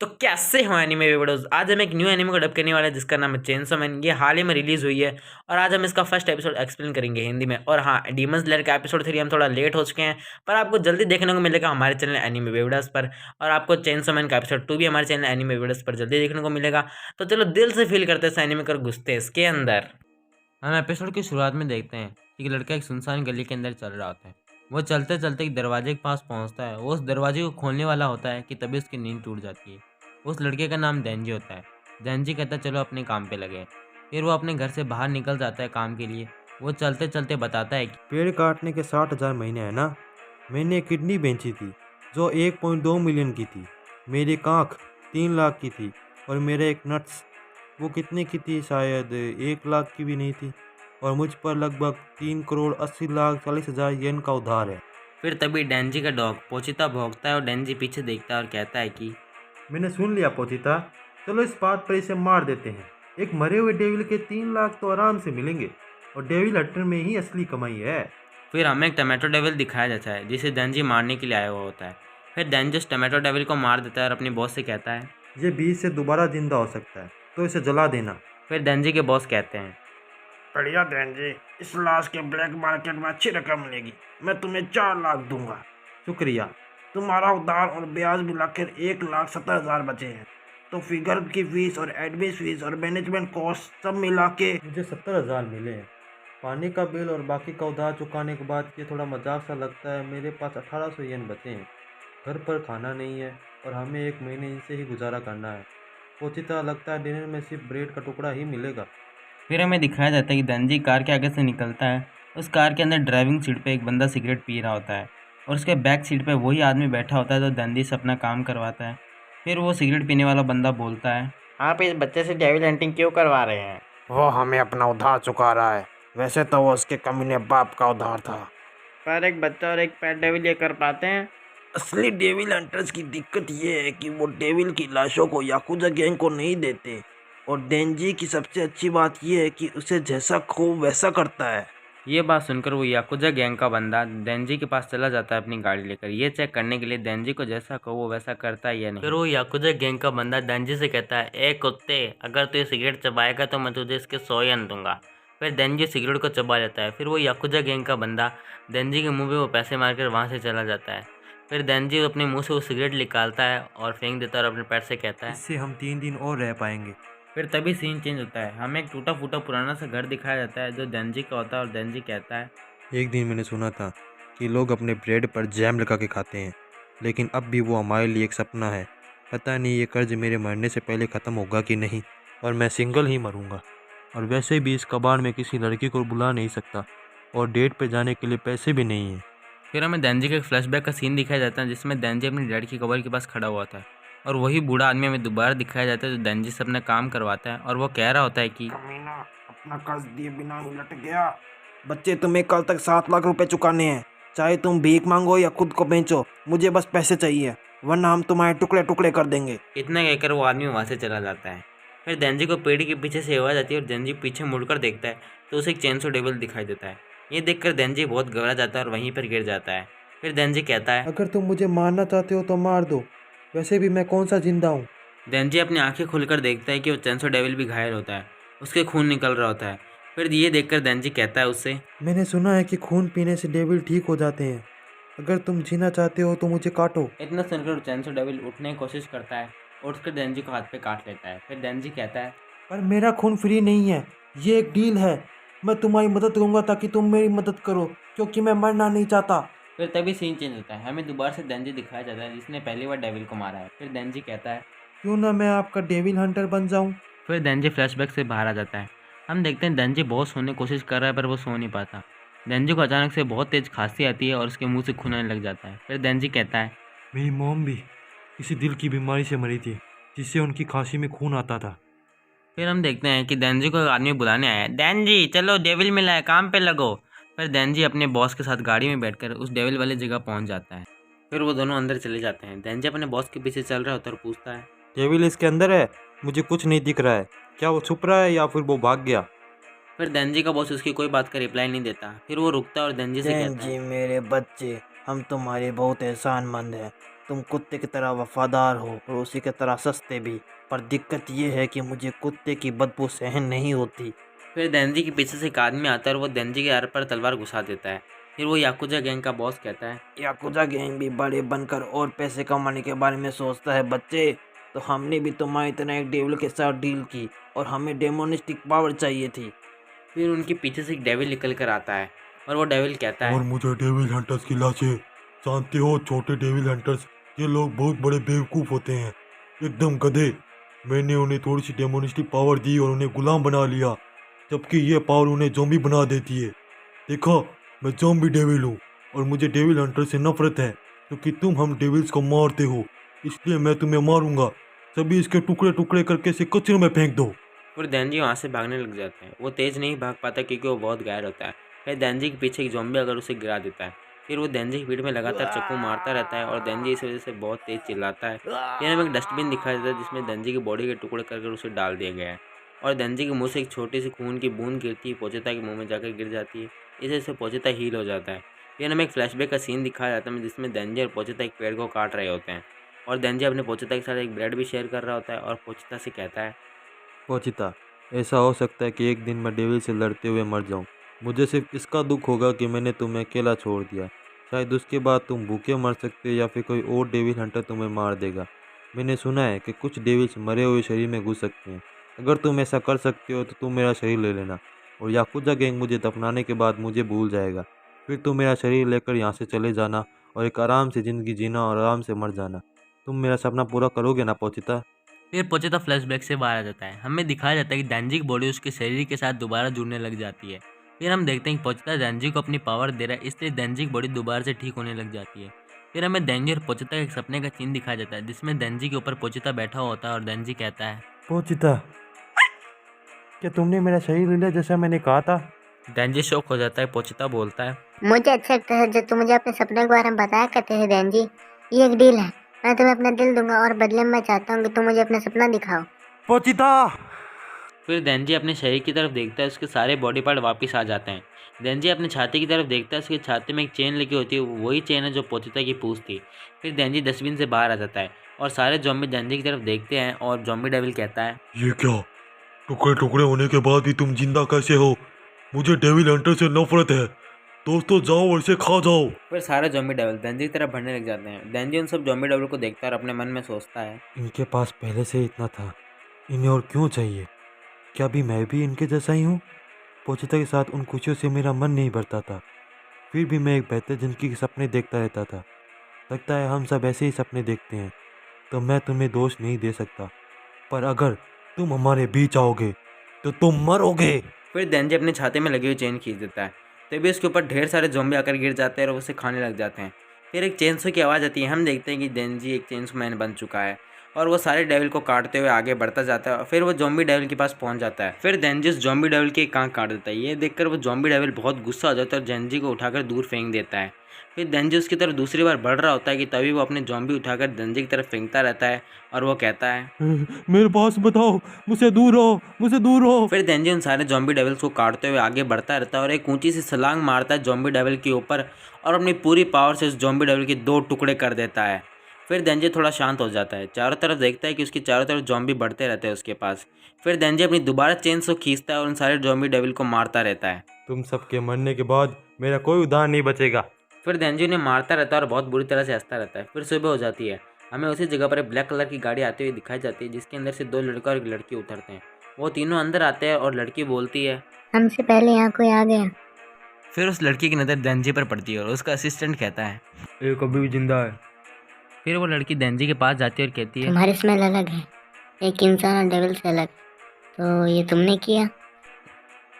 तो कैसे हो एनीमे वीडियोस। आज हम एक न्यू एनीमे को डब करने वाले हैं जिसका नाम है चेनसो मैन। ये हाल ही में रिलीज हुई है और आज हम इसका फर्स्ट एपिसोड एक्सप्लेन करेंगे हिंदी में। और हाँ, डीमन स्लेयर का एपिसोड 3 हम थोड़ा लेट हो चुके हैं, पर आपको जल्दी देखने को मिलेगा हमारे चैनल एनीमे वीडियोस पर। और आपको चेनसो मैन का एपिसोड 2 भी हमारे चैनल एनीमे वीडियोस पर जल्दी देखने को मिलेगा। तो चलो दिल से फील करते हैं एनीमे कर घुसते हैं इसके अंदर। हम एपिसोड की शुरुआत में देखते हैं कि एक लड़का एक सुनसान गली के अंदर चल रहा होता है। वो चलते चलते एक दरवाजे के पास पहुंचता है। वो उस दरवाजे को खोलने वाला होता है कि तभी उसकी नींद टूट जाती है। उस लड़के का नाम डेंजी होता है। डेंजी कहता है चलो अपने काम पे लगे। फिर वो अपने घर से बाहर निकल जाता है काम के लिए। वो चलते चलते बताता है कि पेड़ काटने के 60,000 महीने है ना। मैंने किडनी बेची थी जो 1.2 मिलियन की थी। मेरी आँख 3 लाख की थी और मेरे एक नट्स वो कितने की थी, शायद 1 लाख की भी नहीं थी। और मुझ पर लगभग 3,80,40,000 येन का उधार है। फिर तभी डेंजी का डॉग पोचिता भौंकता है और डेंजी पीछे देखता है और कहता है कि मैंने सुन लिया पोचिता, चलो इस बात पर इसे मार देते हैं। एक मरे हुए डेविल के 3 लाख तो आराम से मिलेंगे और डेविल हंटर में ही असली कमाई है। फिर हमें एक टमाटो डेविल दिखाया जाता है जिसे डेंजी मारने के लिए आया हुआ होता है। फिर डेंजी उस टमाटो डेविल को मार देता है और अपनी बॉस से कहता है। ये बीच से दोबारा जिंदा हो सकता है तो इसे जला देना। फिर डेंजी के बॉस कहते हैं बढ़िया बहन जी, इस लाश के ब्लैक मार्केट में अच्छी रकम मिलेगी। मैं तुम्हें 4 लाख दूंगा। शुक्रिया। तुम्हारा उधार और ब्याज मिलाकर 1,70,000 बचे हैं। तो फिगर की फीस और एडमिन फीस और मैनेजमेंट कॉस्ट सब मिला के मुझे 70,000 मिले हैं। पानी का बिल और बाकी का उधार चुकाने के बाद ये थोड़ा मजाक सा लगता है। मेरे पास 1800 येन बचे हैं। घर पर खाना नहीं है और हमें 1 महीने इनसे ही गुजारा करना है। पोचिता, लगता है डिनर में सिर्फ ब्रेड का टुकड़ा ही मिलेगा। फिर हमें दिखाया जाता है कि डेंजी कार के आगे से निकलता है। उस कार के अंदर ड्राइविंग सीट पे एक बंदा सिगरेट पी रहा होता है और उसके बैक सीट पे वही आदमी बैठा होता है जो डेंजी से अपना काम करवाता है। फिर वो सिगरेट पीने वाला बंदा बोलता है आप इस बच्चे से डेविल हंटिंग क्यों करवा रहे हैं? वो हमें अपना उधार चुका रहा है। वैसे तो वो उसके कमीने बाप का उधार था। पर एक बच्चा और एक पेट डेविल ये कर पाते हैं? असली डेविल हंटर्स की दिक्कत ये है कि वो डेविल की लाशों को याकुजा गैंग को नहीं देते। और डेंजी की सबसे अच्छी बात ये है कि उसे जैसा खो वैसा करता है। ये बात सुनकर वो याकुजा गैंग का बंदा डेंजी के पास चला जाता है अपनी गाड़ी लेकर, ये चेक करने के लिए डेंजी को जैसा कहो वो वैसा करता है या नहीं। फिर वो याकुजा गैंग का बंदा डेंजी से कहता है ए कुत्ते, अगर तू ये सिगरेट चबाएगा तो मैं तुझे इसके 100 येन दूंगा। फिर डेंजी सिगरेट को चबा लेता है। फिर वो याकुजा गैंग का बंदा डेंजी के मुंह पे वो पैसे मारकर वहाँ से चला जाता है। फिर डेंजी अपने मुंह से वो सिगरेट निकालता है और फेंक देता है और अपने पैर से कहता है इससे हम 3 दिन और रह पाएंगे। फिर तभी सीन चेंज होता है। हमें एक टूटा फूटा पुराना सा घर दिखाया जाता है जो डेंजी का होता है और डेंजी कहता है एक दिन मैंने सुना था कि लोग अपने ब्रेड पर जैम लगा के खाते हैं, लेकिन अब भी वो हमारे लिए एक सपना है। पता नहीं ये कर्ज मेरे मरने से पहले ख़त्म होगा कि नहीं, और मैं सिंगल ही मरूंगा। और वैसे भी इस कबाड़ में किसी लड़की को बुला नहीं सकता और डेट पे जाने के लिए पैसे भी नहीं हैं। फिर हमें डेंजी का एक फ्लैशबैक का सीन दिखाया जाता है जिसमें डेंजी अपनी डैड की कबर के पास खड़ा हुआ था और वही बूढ़ा आदमी हमें दोबारा दिखाया जाता है जो डेंजी से अपना काम करवाता है और वो कह रहा होता है कि कमीना अपना कर्ज दिए बिना ही लट गया। बच्चे, तुम्हें कल तक 7 लाख रुपए चुकाने हैं। चाहे तुम भीख मांगो या खुद को बेचो, मुझे बस पैसे चाहिए, वरना हम तुम्हारे टुकड़े टुकड़े कर देंगे। इतना कहकर वो आदमी वहाँ से चला जाता है। फिर डेंजी को पेड़ के पीछे से आवाज़ आती है और डेंजी पीछे मुड़कर देखता है तो उसे एक चेनसो डेविल दिखाई देता है। ये देखकर डेंजी बहुत घबरा जाता है और वहीं पर गिर जाता है। फिर डेंजी कहता है अगर तुम मुझे मारना चाहते हो तो मार दो, वैसे भी मैं कौन सा जिंदा हूँ। डेंजी अपनी आंखें खोलकर देखता है कि वो चेनसो डेविल भी घायल होता है, उसके खून निकल रहा होता है। फिर ये देखकर डेंजी कहता है उससे मैंने सुना है कि खून पीने से डेविल ठीक हो जाते हैं। अगर तुम जीना चाहते हो तो मुझे काटो। इतना सुनकर चेनसो डेविल उठने की कोशिश करता है और उसके डेंजी को हाथ पे काट लेता है। फिर डेंजी कहता है पर मेरा खून फ्री नहीं है, ये एक डील है। मैं तुम्हारी मदद करूंगा ताकि तुम मेरी मदद करो, क्योंकि मैं मरना नहीं चाहता। फिर तभी सीन चेंज होता है। हमें दोबारा से डेंजी दिखाया जाता है जिसने पहली बार डेविल को मारा है। फिर डेंजी कहता है क्यों ना मैं आपका डेविल हंटर बन जाऊं। फिर डेंजी फ्लैशबैक से बाहर आ जाता है। हम देखते हैं डेंजी बहुत सोने की कोशिश कर रहा है पर वो सो नहीं पाता। डेंजी को अचानक से बहुत तेज खांसी आती है और उसके मुंह से खून आने लग जाता है। फिर डेंजी कहता है मेरी मॉम भी किसी दिल की बीमारी से मरी थी जिससे उनकी खांसी में खून आता था। फिर हम देखते हैं कि डेंजी को एक आदमी बुलाने आया है। डेंजी चलो, डेविल मिला है, काम पे लगो। फिर डेंजी अपने बॉस के साथ गाड़ी में बैठकर उस डेविल वाली जगह पहुंच जाता है। फिर वो दोनों अंदर चले जाते हैं। डेंजी अपने बॉस के पीछे चल रहा होता है और पूछता है डेविल इसके अंदर है, मुझे कुछ नहीं दिख रहा है। क्या वो छुप रहा है या फिर वो भाग गया। फिर डेंजी का बॉस उसकी कोई बात का रिप्लाई नहीं देता। फिर वो रुकता है और डेंजी से कहता है जी मेरे बच्चे, हम तुम्हारे बहुत एहसानमंद हैं। तुम कुत्ते की तरह वफादार हो और उसी की तरह सस्ते भी, पर दिक्कत ये है कि मुझे कुत्ते की बदबू सहन नहीं होती। फिर देंजी के पीछे से एक आदमी आता है और वो देंजी के यार पर तलवार घुसा देता है। फिर वो याकुजा गैंग का बॉस कहता है, याकुजा गैंग भी बड़े बनकर और पैसे कमाने के बारे में सोचता है बच्चे। तो हमने भी तुम्हारी तरह एक डेविल के साथ डील की और हमें डेमोनिस्टिक पावर चाहिए थी। फिर उनके पीछे से एक डेविल निकल कर आता है और वो डेविल कहता और है, मुझे डेविल हंटर्स की लाशें। जानते हो छोटे डेविल हंटर्स, ये लोग बहुत बड़े बेवकूफ़ होते हैं, एकदम गधे। मैंने उन्हें थोड़ी सी डेमोनिस्टिक पावर दी और उन्हें गुलाम बना लिया, जबकि ये पावर उन्हें ज़ॉम्बी बना देती है। देखो, मैं ज़ॉम्बी डेविल हूँ और मुझे डेविल हंटर से नफरत है, क्योंकि तुम हम डेविल्स को मारते हो, इसलिए मैं तुम्हें मारूंगा। सभी इसके टुकड़े टुकड़े करके इसे कचरे में फेंक दो। फिर देंजी वहाँ से भागने लग जाते हैं। वो तेज़ नहीं भाग पाता क्योंकि वो बहुत घायल होता है। फिर देंजी के पीछे एक ज़ॉम्बी आकर उसे गिरा देता है। फिर वो देंजी की पीठ में लगातार चाकू मारता रहता है और देंजी इस वजह से बहुत तेज़ चिल्लाता है। फिर हमें एक डस्टबिन दिखाई देता है जिसमें देंजी की बॉडी के टुकड़े कर उसे डाल दिया गया है और देंजी के मुँह से एक छोटी सी खून की बूंद गिरती है, पोचेता के मुँह में जाकर गिर जाती है। इस वजह से पोचेता हील हो जाता है। फिर हमें एक फ्लैशबैक का सीन दिखाया जाता है जिसमें देंजी और पोचेता एक पेड़ को काट रहे होते हैं और देंजी अपने पोचेता के साथ एक ब्रेड भी शेयर कर रहा होता है और पोचेता से कहता है, पोचिता, ऐसा हो सकता है कि एक दिन मैं डेविल से लड़ते हुए मर जाऊं। मुझे सिर्फ इसका दुख होगा कि मैंने तुम्हें अकेला छोड़ दिया। शायद उसके बाद तुम भूखे मर सकते हो या फिर कोई और डेविल हंटर तुम्हें मार देगा। मैंने सुना है कि कुछ डेविल्स मरे हुए शरीर में घुस सकते हैं। अगर तुम ऐसा कर सकते हो तो तुम मेरा शरीर ले लेना और याकुजा गैंग मुझे दफनाने के बाद मुझे भूल जाएगा। फिर तुम मेरा शरीर लेकर यहाँ से चले जाना और एक आराम से ज़िंदगी जीना और आराम से मर जाना। तुम मेरा सपना पूरा करोगे ना पोचिता? फिर पोचेता फ्लैशबैक से बाहर आ जाता है। हमें दिखाया जाता है कि देंजी की बॉडी उसके शरीर के साथ दोबारा जुड़ने लग जाती है। फिर हम देखते हैं कि पोचेता देंजी को अपनी पावर दे रहा है, इसलिए देंजी की बॉडी दोबारा से ठीक होने लग जाती है। फिर हमें देंजी और पोचेता के एक सपने का सीन दिखाया जाता है जिसमें देंजी के ऊपर पोचेता बैठा हुआ होता है और देंजी कहता है, पोचिता, क्या तुमने मेरा शरीर ले लिया जैसा मैंने कहा था? देंजी शौक हो जाता है। पोचेता बोलता है, मुझे अच्छा लगता है जो तुम मुझे अपने सपने के बारे में बताया करते थे देंजी। ये एक डील है, मैं तुम्हें अपना दिल दूंगा और बदले में मैं चाहता हूँ कि तुम मुझे अपना सपना दिखाओ। पोचिता! फिर देंजी अपने शरीर की तरफ देखता है, उसके सारे बॉडी पार्ट वापस आ जाते हैं। देंजी अपनी छाती की तरफ देखता है, उसकी छाती में एक चेन लगी होती है, वही चेन है जो पोचिता की पूंछ थी। फिर देंजी डस्टबिन से बाहर आ जाता है और सारे ज़ॉम्बी देंजी की तरफ देखते हैं और ज़ॉम्बी डेविल कहता है, ये क्या? टुकड़े टुकड़े होने के बाद भी तुम जिंदा कैसे हो? मुझे डेविल हंटर से नफरत है। दोस्तों, जाओ और इसे खा जाओ। फिर सारे ज़ॉम्बी डेविल देंजी की तरफ बढ़ने लग जाते हैं। देंजी उन सब ज़ॉम्बी डेविल को देखता है और अपने मन में सोचता है, इनके पास पहले से ही इतना था, इन्हें और क्यों चाहिए? क्या भी मैं भी इनके जैसा ही हूँ? पोचिता के साथ उन खुशियों से मेरा मन नहीं भरता था, फिर भी मैं एक बेहतर जिंदगी के सपने देखता रहता था। लगता है हम सब ऐसे ही सपने देखते हैं, तो मैं तुम्हें दोष नहीं दे सकता, पर अगर तुम हमारे बीच आओगे तो तुम मरोगे। फिर देंजी अपनी छाती में लगी हुई चेन खींच देता है, तभी उसके ऊपर ढेर सारे ज़ॉम्बी आकर गिर जाते हैं और उसे खाने लग जाते हैं। फिर एक चेनसो की आवाज़ आती है। हम देखते हैं कि देंजी एक चेनसो मैन बन चुका है और वो सारे डेविल को काटते हुए आगे बढ़ता जाता है और फिर वो ज़ॉम्बी डेविल के पास पहुंच जाता है। फिर देंजी उस ज़ॉम्बी डेविल की एक आंख काट देता है। ये देखकर वो ज़ॉम्बी डेविल बहुत गुस्सा हो जाता है और देंजी को उठाकर दूर फेंक देता है। फिर देंजी उसकी तरफ दूसरी बार बढ़ रहा होता है कि तभी वो अपने ज़ॉम्बी उठाकर देंजी की तरफ फेंकता रहता है और वो कहता है, मेरे पास बताओ, मुझसे दूर रहो, मुझसे दूर रहो। फिर देंजी उन सारे ज़ॉम्बी डेविल्स को काटते हुए आगे बढ़ता रहता है और एक ऊंची सी छलांग मारता है ज़ॉम्बी डेविल के ऊपर और अपनी पूरी पावर से उस ज़ॉम्बी डेविल के 2 टुकड़े कर देता है। फिर देंजी थोड़ा शांत हो जाता है, चारों तरफ देखता है कि उसकी चारों तरफ ज़ॉम्बी बढ़ते रहते हैं उसके पास। फिर देंजी अपनी दोबारा चेन से खींचता है और उन सारे ज़ॉम्बी डेविल को मारता रहता है। तुम सबके मरने के बाद मेरा कोई उदाहरण नहीं बचेगा। फिर देंजी उन्हें मारता रहता है और बहुत बुरी तरह से हंसता रहता है। फिर सुबह हो जाती है। हमें उसी जगह पर एक ब्लैक कलर की गाड़ी आती हुई दिखाई जाती है जिसके अंदर से 2 लड़का और एक लड़की उतरते हैं। वो तीनों अंदर आते हैं और लड़की बोलती है, हमसे पहले यहाँ कोई आ गया। फिर उस लड़की की नज़र देंजी पर पड़ती है और उसका असिस्टेंट कहता है, ये कभी भी जिंदा है। फिर वो लड़की देंजी के पास जाती है और कहती है, तुम्हारी स्मेल अलग है, एक इंसान और डेविल से अलग। तो ये तुमने किया?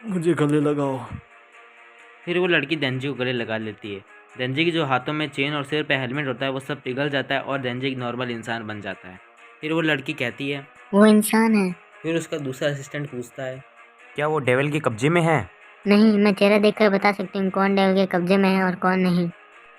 मुझे गले लगाओ। फिर वो लड़की देंजी को गले लगा लेती है। देंजी की जो हाथों में चेन और सिर पे हेलमेट होता है वो सब पिघल जाता है और देंजी एक नॉर्मल इंसान बन जाता है। फिर वो लड़की कहती है, वो इंसान है। फिर उसका दूसरा असिस्टेंट पूछता है, क्या वो डेविल के कब्जे में है? नहीं, मैं चेहरा देखकर बता सकती हूँ कौन डेविल के कब्जे में है और कौन नहीं।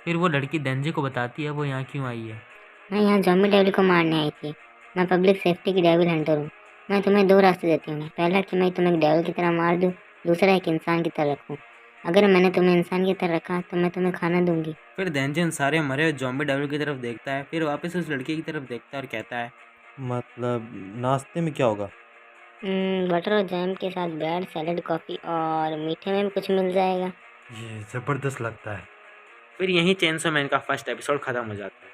फिर वो लड़की देंजी को बताती है वो यहाँ क्यों आई है। मैं यहाँ ज़ॉम्बी डेविल को मारने आई थी। मैं पब्लिक सेफ्टी की डेविल हंटर हूँ। मैं तुम्हें 2 रास्ते देती हूँ। पहला कि मैं तुम्हें एक डेविल की तरह मार दूँ, दूसरा एक इंसान की तरह रखूँ। अगर मैंने तुम्हें इंसान की तरह रखा तो मैं तुम्हें खाना दूंगी। फिर देंजी उन सारे मरे हुए ज़ॉम्बी डेविल की तरफ देखता है, फिर वापस उस लड़की की तरफ देखता है और कहता है, मतलब नाश्ते में क्या होगा? बटर और जैम के साथ ब्रेड, सैलेड, कॉफ़ी और मीठे में भी कुछ मिल जाएगा। ये ज़बरदस्त लगता है। फिर यहीं चेनसो मैन का फर्स्ट एपिसोड खत्म हो जाता है।